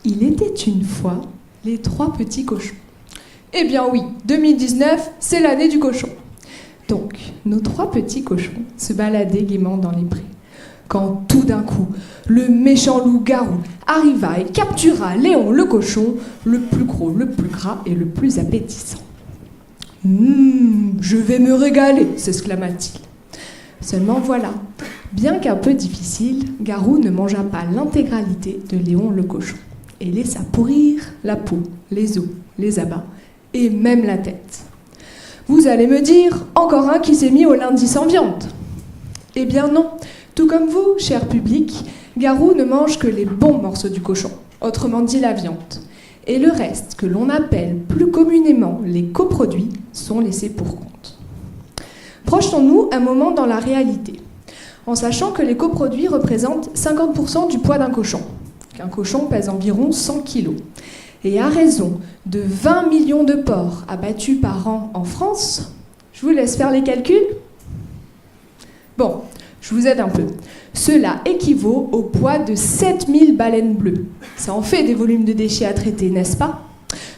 Il était une fois les 3 petits cochons. Eh bien oui, 2019, c'est l'année du cochon. Donc, nos 3 petits cochons se baladaient gaiement dans les prés. Quand tout d'un coup, le méchant loup-garou arriva et captura Léon le cochon, le plus gros, le plus gras et le plus appétissant. « Je vais me régaler !» s'exclama-t-il. Seulement voilà, bien qu'un peu difficile, Garou ne mangea pas l'intégralité de Léon le cochon et laissa pourrir la peau, les os, les abats et même la tête. Vous allez me dire, encore un qui s'est mis au lundi sans viande. Eh bien non, tout comme vous, cher public, Garou ne mange que les bons morceaux du cochon, autrement dit la viande. Et le reste, que l'on appelle plus communément les coproduits, sont laissés pour compte. Projetons-nous un moment dans la réalité, en sachant que les coproduits représentent 50% du poids d'un cochon, qu'un cochon pèse environ 100 kg. Et à raison de 20 millions de porcs abattus par an en France, je vous laisse faire les calculs. Bon, je vous aide un peu. Cela équivaut au poids de 7000 baleines bleues. Ça en fait des volumes de déchets à traiter, n'est-ce pas?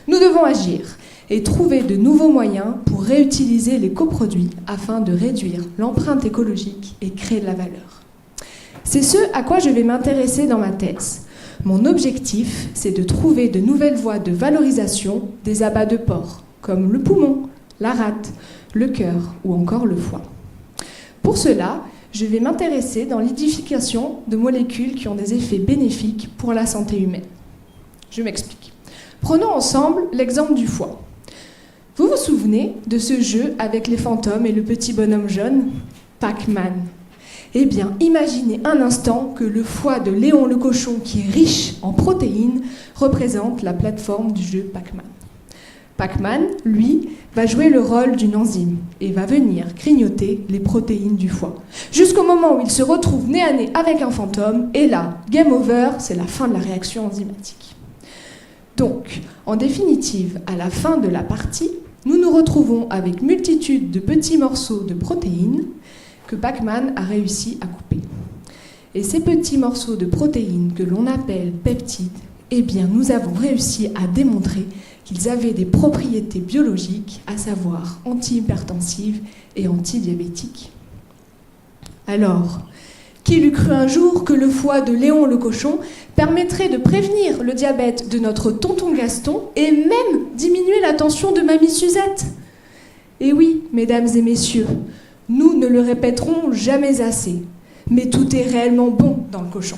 Nous devons agir et trouver de nouveaux moyens pour réutiliser les coproduits afin de réduire l'empreinte écologique et créer de la valeur. C'est ce à quoi je vais m'intéresser dans ma thèse. Mon objectif, c'est de trouver de nouvelles voies de valorisation des abats de porc, comme le poumon, la rate, le cœur ou encore le foie. Pour cela, je vais m'intéresser dans l'identification de molécules qui ont des effets bénéfiques pour la santé humaine. Je m'explique. Prenons ensemble l'exemple du foie. Vous vous souvenez de ce jeu avec les fantômes et le petit bonhomme jaune, Pac-Man? Eh bien, imaginez un instant que le foie de Léon le cochon, qui est riche en protéines, représente la plateforme du jeu Pac-Man. Pac-Man, lui, va jouer le rôle d'une enzyme et va venir grignoter les protéines du foie. Jusqu'au moment où il se retrouve nez à nez avec un fantôme, et là, game over, c'est la fin de la réaction enzymatique. Donc, en définitive, à la fin de la partie, nous nous retrouvons avec multitude de petits morceaux de protéines que Pac-Man a réussi à couper. Et ces petits morceaux de protéines que l'on appelle peptides, eh bien, nous avons réussi à démontrer qu'ils avaient des propriétés biologiques, à savoir anti-hypertensives et anti-diabétiques. Alors, qui l'eût cru un jour que le foie de Léon le cochon permettrait de prévenir le diabète de notre tonton Gaston et même diminuer la tension de mamie Suzette? Et oui, mesdames et messieurs, nous ne le répéterons jamais assez, mais tout est réellement bon dans le cochon.